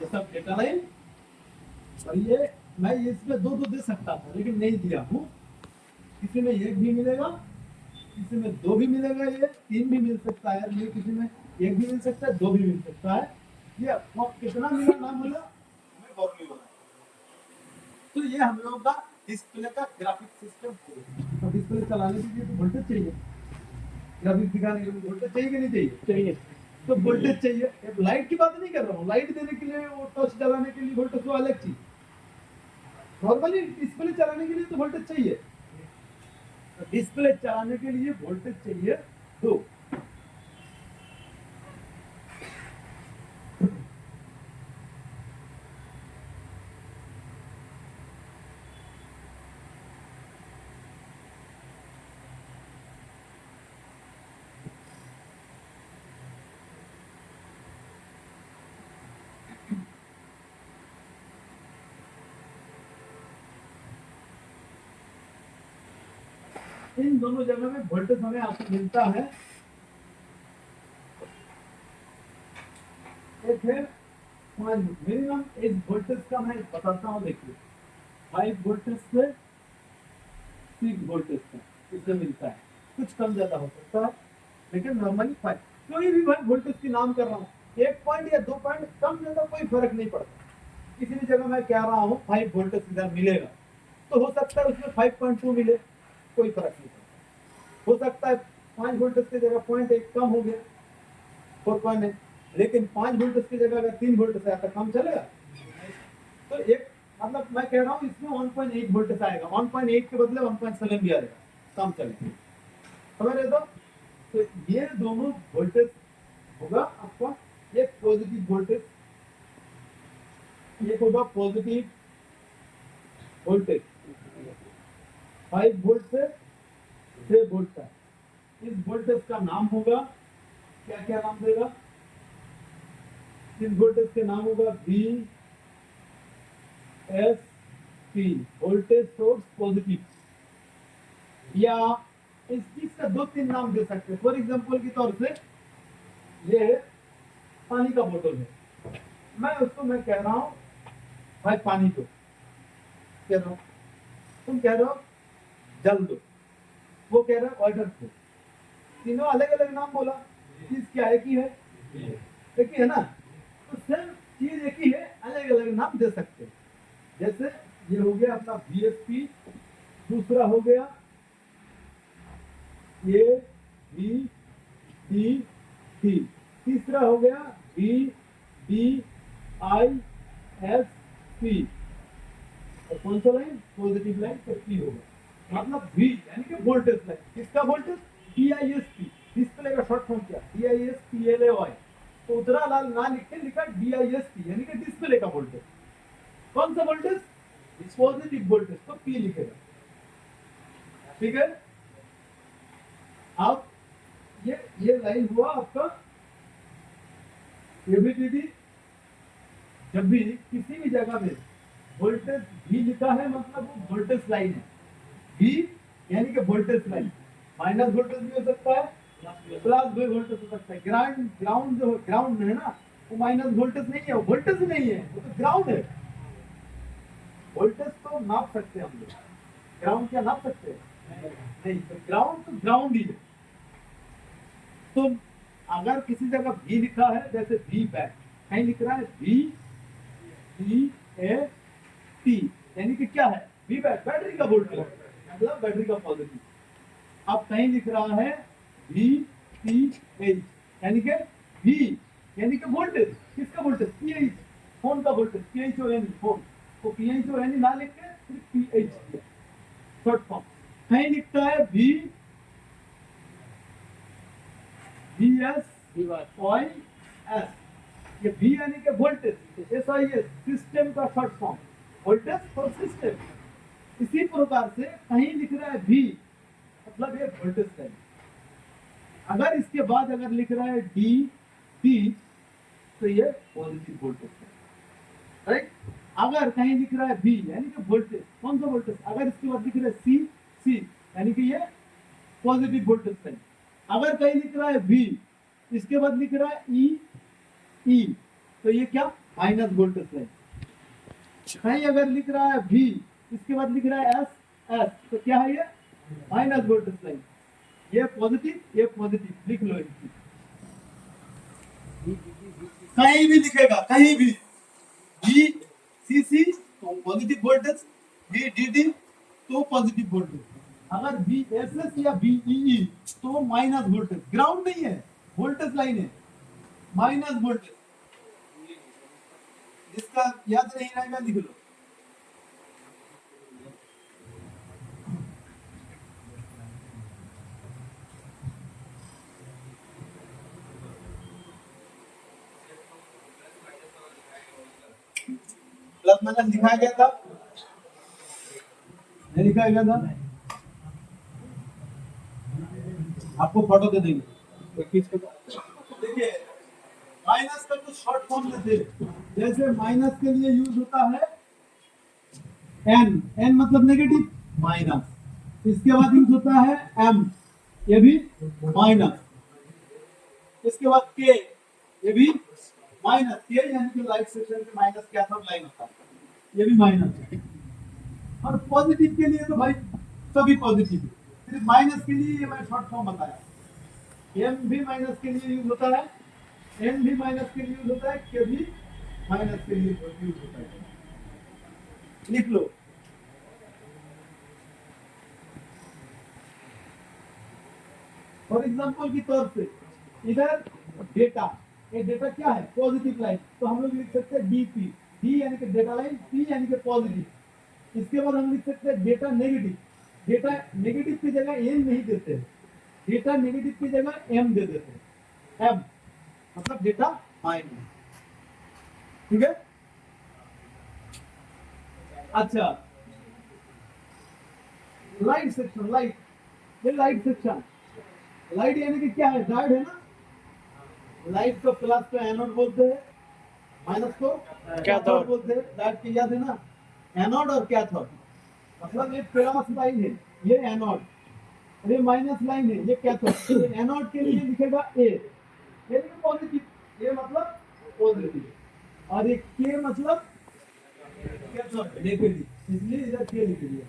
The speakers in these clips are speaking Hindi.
ये सब डेटा लाइन। और ये मैं इसमें दो दे सकता था लेकिन नहीं दिया हूँ। किसी में एक भी मिलेगा, किसी में दो भी मिलेगा, ये तीन भी मिल सकता है, ये किसी में एक भी मिल सकता है, दो भी मिल सकता है। ये कितना मिला ना मिला हमें गौर नहीं होना। तो ये हम लोग का डिस्प्ले का ग्राफिक सिस्टम है। तो डिस्प्ले चलाने के लिए तो वोल्टेज चाहिए, ग्राफिक्स दिखाने के लिए वोल्टेज चाहिए कि नहीं चाहिए? चाहिए। तो वोल्टेज चाहिए। लाइट की बात नहीं कर रहा हूँ, लाइट देने के लिए वो टॉर्च जलाने के लिए वोल्टेज तो अलग चीज। नॉर्मली डिस्प्ले चलाने के लिए तो वोल्टेज चाहिए। तो डिस्प्ले चलाने के लिए वोल्टेज चाहिए दो। इन दोनों जगह में वोल्टेज हमें आपको मिलता है। एक है 5 मिनिमम इस वोल्टेज का मैं बताता हूँ। देखिए 5 वोल्टेज से 6 वोल्टेज का इससे मिलता है। कुछ कम ज्यादा हो सकता है लेकिन नॉर्मली 5। कोई भी मैं वोल्टेज की नाम कर रहा हूँ, 1 पॉइंट या 2 पॉइंट कम ज्यादा कोई फर्क नहीं पड़ता। किसी भी जगह मैं कह रहा हूँ 5 वोल्टेज इधर मिलेगा, तो हो सकता है उसमें 5.2 मिले, कोई फर्क नहीं पड़ता। हो सकता है 5 वोल्टेज की जगह 0.1 कम हो गया, 4 है, लेकिन 5 वोल्टेज की जगह अगर 3 वोल्टेज आया तो कम चलेगा। तो एक मतलब मैं कह रहा हूँ इसमें 1.8 वोल्टेज आएगा, 1.8 के बदले 1.7 भी आएगा, कम चलेगा। समझ रहे तो ये दोनों वोल्टेज होगा आपका। एक पॉजिटिव वोल्टेज, एक होगा पॉजिटिव वोल्टेज 5 वोल्ट से 6 वोल्ट तक। इस वोल्टेज का नाम होगा, क्या क्या नाम देगा? इस वोल्टेज के नाम होगा we S P, voltage source positive. या इस चीज का 2-3 नाम दे सकते हैं। फॉर एग्जांपल के तौर से ये पानी का बोतल है, मैं कह रहा हूँ भाई पानी दो, कह रहा हूँ, तुम कह रहे हो जल दो, वो कह रहा है ऑर्डर दो। तीनों अलग अलग नाम बोला, चीज क्या एक ही है? एक ही है ना। तो सेम चीज एक ही है, अलग अलग नाम दे सकते हैं। जैसे ये हो गया अपना VSP, दूसरा हो गया ABCD, तीसरा हो गया VDISP, और कौन सा लाइन? पॉजिटिव लाइन तो P होगा। मतलब V यानी कि वोल्टेज लाइन। किसका वोल्टेज? DISP, डिस्प्ले का शॉर्ट फॉर्म क्या? DISPLAY। तो उतरा लाल ना लिख के लिखा DISP यानी कि डिस्प्ले का वोल्टेज। कौन सा वोल्टेज? पॉजिटिव वोल्टेज, तो P लिखेगा। ठीक है। अब ये लाइन हुआ आपका ABCD। जब भी किसी भी जगह में वोल्टेज V लिखा है मतलब वो वोल्टेज लाइन है। V यानी कि वोल्टेज लाइन। माइनस वोल्टेज भी हो सकता है, प्लस भी वोल्टेज हो सकता है। ग्राउंड जो ग्राउंड है ना, वो माइनस वोल्टेज नहीं है, वो वोल्टेज नहीं है, वो तो ग्राउंड है। वोल्टेज तो नाप सकते हैं हम लोग, ग्राउंड क्या नाप सकते हैं? नहीं, तो ग्राउंड तो ग्राउंड ही है। तो अगर किसी जगह V लिखा है, जैसे V बैक, कहीं लिख रहा है VBAT, यानी कि क्या है? V बैक बैटरी का वोल्टेज, मतलब बैटरी का पॉजिटिव। अब कहीं लिख रहा है VPH, यानी कि V यानी कि वोल्टेज। किसका वोल्टेज? PH, फोन का वोल्टेज, PHON फोन। तो PHON ना लिख के सिर्फ PH शॉर्ट फॉर्म। कहीं लिखता है VS OIS, ये V यानी कि वोल्टेज, SIS सिस्टम का short form, voltage for system. इसी प्रकार से कहीं लिख रहा है V, मतलब ये वोल्टेज लाइन। अगर इसके बाद अगर लिख रहा है DT, तो ये पॉजिटिव वोल्टेज है, राइट। अगर कहीं लिख रहा है V यानी कि वोल्टेज, कौन सा वोल्टेज? अगर इसके बाद लिख रहा है C यानी कि ये पॉजिटिव वोल्टेज लाइन। अगर कहीं लिख रहा है V, इसके बाद लिख रहा है E, तो ये क्या? Minus voltage line. कहीं अगर लिख रहा है V, इसके बाद लिख रहा है एस, तो क्या है ये? Minus voltage line. ये पॉजिटिव लिख लो इनकी। कहीं भी लिखेगा, कहीं भी V CC तो पॉजिटिव वोल्टेज, V DD तो पॉजिटिव वोल्टेज। अगर VSS या VEE तो माइनस वोल्टेज। ग्राउंड नहीं है, वोल्टेज लाइन है, माइनस वोल्टेज। जिसका याद नहीं रहेगा लिख लो। प्लस माइनस लिखा गया था, नहीं लिखा गया था? आपको फोटो दे देंगे। देखिए माइनस का कुछ शॉर्ट फॉर्म लेते हैं। जैसे माइनस के लिए यूज होता है एन मतलब नेगेटिव, माइनस। इसके बाद यूज होता है एम, ये भी माइनस। इसके बाद के, ये भी माइनस। के यानी कि लाइट सेक्शन के माइनस कैथोड लाइन होता है, ये भी माइनस। और पॉजिटिव के लिए तो भाई सभी पॉजिटिव, सिर्फ माइनस के लिए ये मैं शॉर्ट फॉर्म बताया। एम भी माइनस के लिए यूज होता है, एन भी माइनस के लिए यूज होता है, के भी माइनस के लिए यूज होता है। लिख लो। फॉर एग्जांपल की तौर पे इधर डेटा, ये डेटा क्या है? पॉजिटिव लाइन, तो हम लोग लिख सकते हैं डीपी, डी यानी कि डेटा लाइन, पी यानी कि पॉजिटिव। इसके बाद हम लिख सकते हैं डेटा नेगेटिव। डेटा नेगेटिव की जगह एन नहीं देते हैं, डेटा नेगेटिव की जगह एम दे देते हैं, एम मतलब डेटा माइनस। ठीक है? अच्छा, लाइट सेक्शन, लाइट, ये लाइट सेक्शन। लाइट यानी कि क्या है? डायोड है ना। लाइट को प्लस को एनोड बोलते हैं, माइनस को कैथोड बोलते हैं। डायोड की याद है ना, एनोड और कैथोड। मतलब ये प्लस लाइन है, ये एनोड, और ये माइनस लाइन है, ये कैथोड। ये एनोड के लिए लिखेगा ए, ये पॉजिटिव, ये मतलब पॉजिटिव, और ये के मतलब कैथोड नेगेटिव, इसलिए इधर के लिख दिया।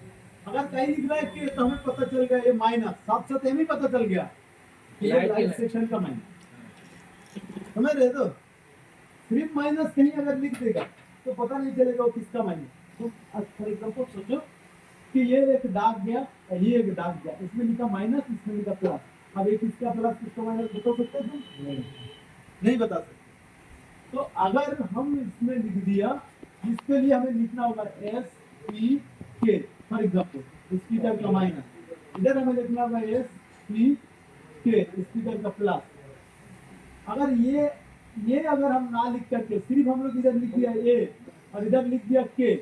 अगर कहीं लिख रहा है के तो हमें पता चल गया ये माइनस, साथ साथ ये भी पता चल गया कि ये लाइट सेक्शन का माइनस। समझ रहे तो? सिर्फ माइनस कहीं अगर लिख देगा तो पता नहीं चलेगा वो किसका माइनस। तो फॉर एग्जांपल सोचो कि ये एक डार्क गया और ये एक डार्क गया, इसमें लिखा माइनस, इसमें लिखा प्लस। अब एक किसका प्लस किसका माइनस बता सकते हैं तुम? नहीं बता सकते। तो अगर हम इसमें लिख दिया, इसके लिए हमें लिखना होगा एस पी के। फॉर एग्जाम्पल स्पीकर का माइनस, इधर हमें लिखना होगा एस पी के, स्पीकर का प्लस। अगर ये अगर हम ना लिख करके सिर्फ हम लोग इधर लिख दिया ए और इधर लिख दिया के,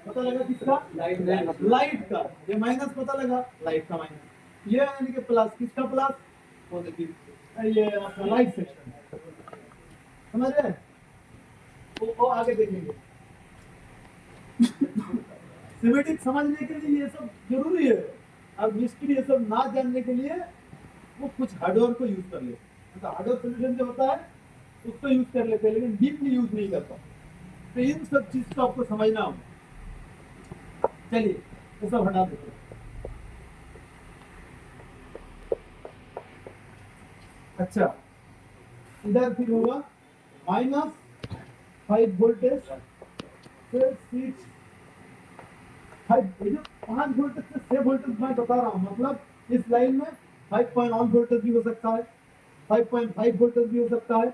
पता लगा किसका? लाइट का। ये माइनस पता लगा, लाइट का माइनस। ये यानी कि प्लस, किसका प्लस? पॉजिटिव, ये आपका लाइट सेक्शन। समझ रहे? वो आगे देखेंगे। सिमेटिक समझने के लिए ये सब जरूरी है। अब मिस्ट्री ये सब ना जानने के लिए वो कुछ हार्डवेयर को यूज कर लेते, मतलब हार्डवेयर सोल्यूशन जो होता है उसको यूज कर लेते हैं, लेकिन डीपली यूज नहीं करता। तो इन सब चीज को आपको समझना होगा। चलिए ये सब हटा देते हैं। अच्छा, इधर फिर होगा -5 वोल्टेज से 5 वोल्टेज से 6 वोल्टेज मैं बता रहा हूँ। मतलब इस लाइन में 5.1 वोल्टेज भी हो सकता है, 5.5 वोल्टेज भी हो सकता है,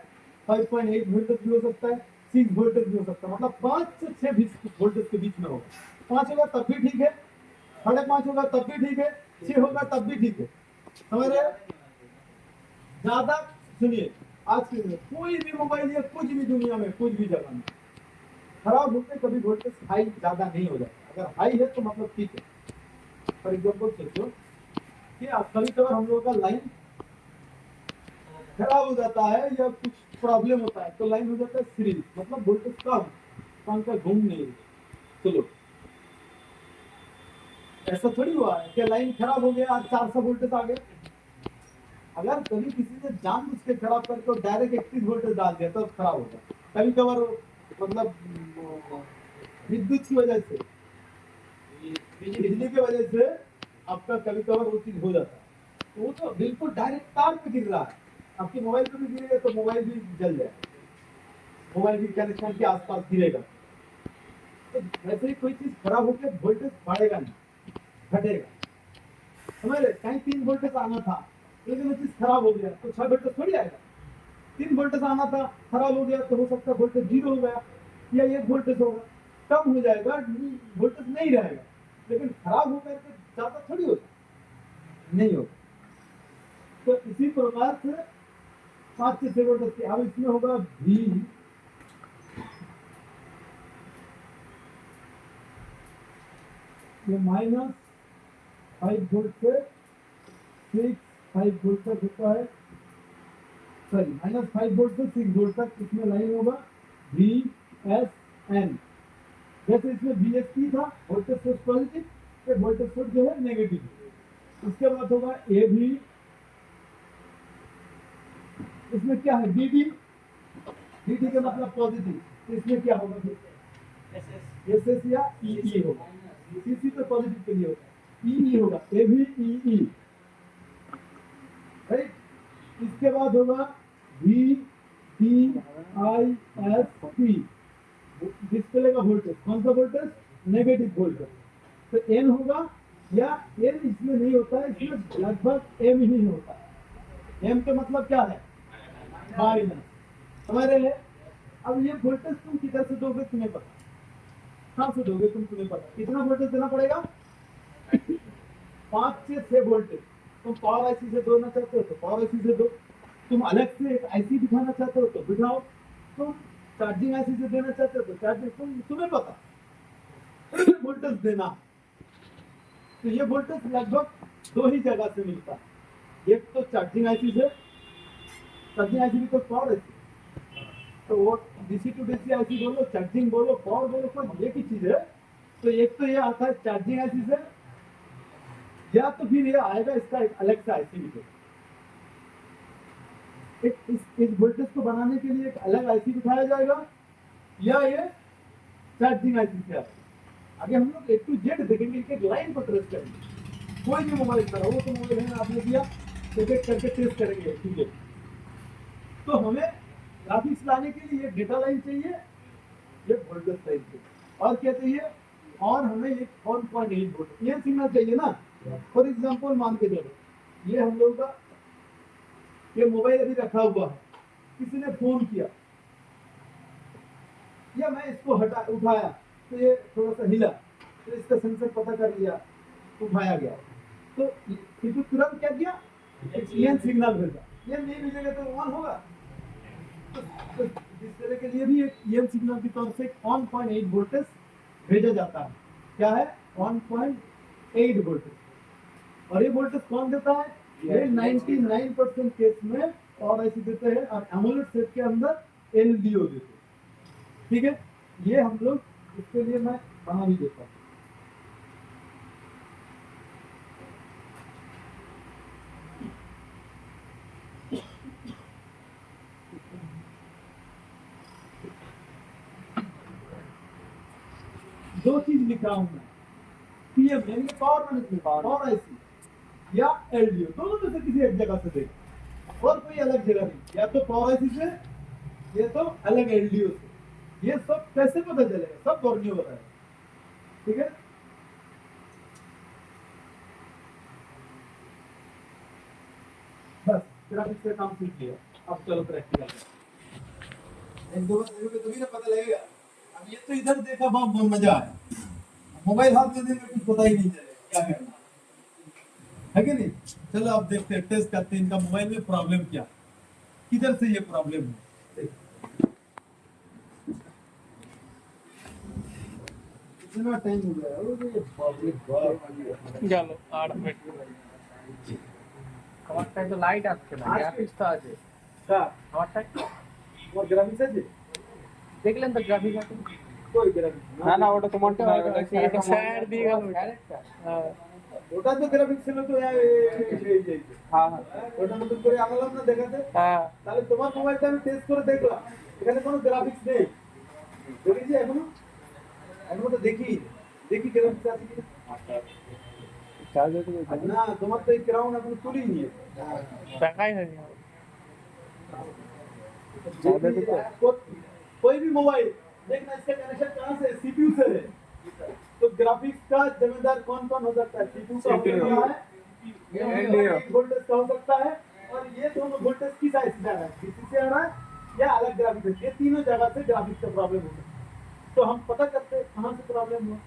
5.8 वोल्टेज भी हो सकता है, 6 वोल्टेज भी हो सकता है। मतलब 5 से 6 वोल्टेज के बीच में होगा। 5 होगा तब भी ठीक है, 5.5 होगा तब भी ठीक है, 6 होगा तब भी ठीक है। समझ रहे? ज्यादा सुनिए, आज के दिन कोई भी मोबाइल या कुछ भी दुनिया में कुछ भी जगह में खराब होते कभी वोल्टेज हाई ज्यादा नहीं हो जाता। अगर हाई है तो मतलब ठीक है। फॉर एग्जाम्पल सोचो कि कभी कभार हम लोगों का लाइन खराब हो जाता है या कुछ प्रॉब्लम होता है तो लाइन हो जाता है सीरीज, मतलब वोल्टेज कम, पंखा घूम नहीं। चलो ऐसा थोड़ी हुआ है कि लाइन खराब हो गया 400 वोल्टेज आ गए। अगर कभी किसी ने जानबूझ के खराब करके डायरेक्ट 31 वोल्टेज डाल दिया तो खराब होगा। कभी कभार मतलब विद्युत की वजह से, बिजली की वजह से आपका कभी कभार वो चीज हो जाता है। तो वो तो बिल्कुल डायरेक्ट तार पे गिर रहा है, आपके मोबाइल पे भी गिरेगा तो मोबाइल भी जल जाएगा, मोबाइल भी कनेक्शन के आसपास गिरेगा। तो वैसे ही कोई चीज खराब होकर वोल्टेज बढ़ेगा नहीं, घटेगा। समझ रहे, कहीं 3 वोल्टेज आना था लेकिन वो चीज खराब हो गया तो 6 वोल्टेज थोड़ी आएगा। 3 वोल्टेज आना था, खराब हो गया तो हो सकता है वोल्टेज 0 हो गया या 1 वोल्टेज होगा, कम हो जाएगा, वोल्टेज नहीं रहेगा। लेकिन खराब होकर के ज्यादा थोड़ी होता, नहीं होगा। तो इसी प्रकार से 5 से 6 वोल्टेज की, अब इसमें होगा भी ये -5 वोल्ट से 5 वोल्ट तक होता है, सॉरी -5 वोल्ट से 6 वोल्ट तक इसमें लाइन होगा वी एस एन। जैसे इसमें वी एस पी था, वोल्टेज सोर्स पॉजिटिव, तो वोल्टेज सोर्स जो है नेगेटिव। उसके बाद होगा ए भी, इसमें क्या है बी डी, डी डी का मतलब पॉजिटिव, तो इसमें क्या होगा फिर एस एस या ई ई होगा, सी सी तो पॉजिटिव के लिए होता है, ई ई होगा ए भी ई ई, राइट। इसके बाद होगा we T I S P, display का वोल्टेज, कौन सा वोल्टेज, नेगेटिव वोल्टेज। तो एन होगा, या एन इसमें नहीं होता है, इसमें लगभग एम ही होता है। एम का मतलब क्या है, माइनस, समझ रहे हैं। अब ये वोल्टेज तुम किधर से दोगे तुम्हें पता, कहाँ से दोगे तुम, तुम्हें पता कितना वोल्टेज देना पड़ेगा, 5 से 6 वोल्टेज। तुम पावर आईसी से जोड़ना चाहते हो तो पावर आईसी से दो, तुम अलग से एक आईसी बिठाना चाहते हो तो बिठाओ, तुम चार्जिंग आईसी से देना चाहते हो तो चार्जिंग, तुम्हें पता वोल्टेज देना। तो ये वोल्टेज लगभग 2 ही जगह से मिलता है, एक तो चार्जिंग आईसी से, चार्जिंग आईसी भी तो पावर आईसी, तो वो डीसी टू डीसी आईसी बोलो, चार्जिंग बोलो, पावर बोलो, कोई एक ही चीज है। तो एक तो ये आता है चार्जिंग आईसी से, या तो फिर ये आएगा इसका एक अलग सा आईसी बिठेगा। इस वोल्टेज को बनाने के लिए एक अलग आईसी बिठाया जाएगा, या ये चार्जिंग आईसी से आएगा। आगे हम लोग A to Z देखेंगे, एक लाइन पर ट्रेस करेंगे। कोई भी मोबाइल करा, वो तो मोबाइल है ना आपने दिया, एक एक करके ट्रेस करेंगे, ठीक है। तो हमें ग्राफिक्स लाने के लिए एक डेटा लाइन चाहिए, ये वोल्टेज लाइन चाहिए, और क्या चाहिए, और हमें एक 1.8 वोल्ट ये सिग्नल चाहिए ना। फॉर एग्जांपल मान के चलो ये हम लोग का ये मोबाइल अभी रखा हुआ है, किसी ने फोन किया या मैं इसको हटा उठाया तो ये थोड़ा सा हिला, तो इसका सेंसर पता कर लिया, उठाया गया, तो फिर तुरंत क्या किया, ये सिग्नल भेजा, ये नहीं भेजेगा तो ऑन होगा। तो इस तरह के लिए भी एक ईएम सिग्नल की तरफ से 1.8 वोल्टेज भेजा जाता है। क्या है, 1.8 वोल्टेज। और ये वोल्टेज कौन देता है, ये 99% केस में और ऐसे देते हैं, और एमोलेड सेट के अंदर एलडीओ देते हैं, ठीक है। ये हम लोग इसके लिए मैं बना भी देता हूँ। दो चीज लिखा हूं मैं, पीएम यानी कि पावर मैनेजमेंट, पावर आईसी या एलडीओ, दोनों में से किसी एक जगह से देख, और कोई अलग जगह नहीं, या तो पावर आईसी से या तो अलग एलडीओ से। ये सब कैसे पता चलेगा, सब बोर्नियो बताएगा, ठीक है। बस ग्राफिक्स का काम सीख लिया, अब चलो प्रैक्टिकल। एक दो बार देखोगे तभी ना पता लगेगा। अब ये तो इधर देखा बहुत मजा आया, मोबाइल हाथ में देने में कुछ पता ही नहीं चलेगा क्या करना है कि नहीं। चलो अब देखते हैं, टेस्ट करते हैं इनका मोबाइल में प्रॉब्लम क्या, किधर से ये प्रॉब्लम है। कितना टाइम हो गया, और ये प्रॉब्लम चलो 8 मिनट আমারটাই তো লাইট আসছে না, গ্রাফিক্স তো আছে। क्या আমারটাই और ग्राफिक्स है जी, দেখলেন তো গ্রাফিক্স আছে कोई ग्राफिक्स না না ওটা তোমারটা নয়, ওটা এটা স্যার দিয়ে গেল ওটা হ্যাঁ ওটা তো গ্রাফিক্স ছিল তো এই হ্যাঁ ওটা নতুন করে আনলাম না দেখাতে, হ্যাঁ তাহলে তোমার মোবাইলটা আমি টেস্ট করে দেখলাম, এখানে কোনো গ্রাফিক্স নেই, देखी देखी ग्राफिक्स आती है चार्जर तो ना तुम्हारे तो एक ग्राउंड अपन तुली नहीं है টাকাই হয়নি कोई भी मोबाइल देखना इसका कनेक्शन कहाँ से सीपीयू से है तो ग्राफिक्स का जिम्मेदार कौन कौन हो सकता है सीपीयू का हो सकता है वोल्टेज का हो सकता है और ये दोनों वोल्टेज की साइड से आ रहा है किसी से आ रहा है या अलग ग्राफिक्स ये तीनों जगह से ग्राफिक्स का प्रॉब्लम हो सकता है तो हम पता करते हैं कहाँ से प्रॉब्लम हुआ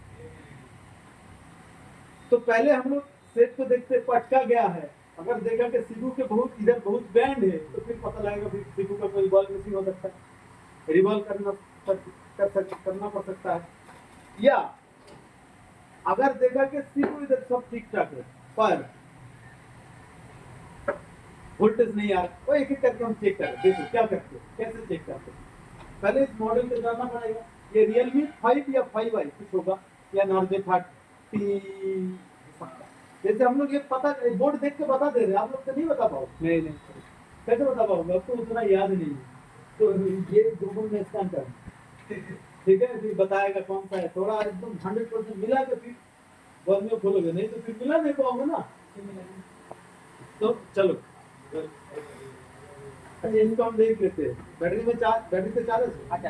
तो पहले हम लोग सेट को देखते पटका गया है अगर देखा कि सीपीयू के बहुत इधर बहुत बैंड है तो फिर पता लगेगा फिर सीपीयू का कोई रिवॉल्व मिसिंग हो सकता है रिवॉल्व करना पड़ सकता है या अगर देखा कि सीपीयू इधर सब ठीक ठाक है पर वोल्टेज नहीं आ रहा वो एक एक करके हम चेक करें देखो क्या करते हैं कैसे चेक करते हैं पहले इस मॉडल को जानना पड़ेगा ये Realme 5 या 5i कुछ होगा या Narzo 30 जैसे हम लोग ये पता बोर्ड देख के बता दे रहे हैं आप लोग तो नहीं बता पाओ नहीं कैसे बता पाओगे आपको उतना याद नहीं है तो ये गूगल में स्कैन कर ठीक है फिर बताएगा कौन सा है थोड़ा एकदम 100% मिला के फिर बाद में खोलोगे नहीं तो फिर मिला नहीं पाओगे ना तो चलो अच्छा इसको हम देख लेते हैं बैटरी पे चार्ज अच्छा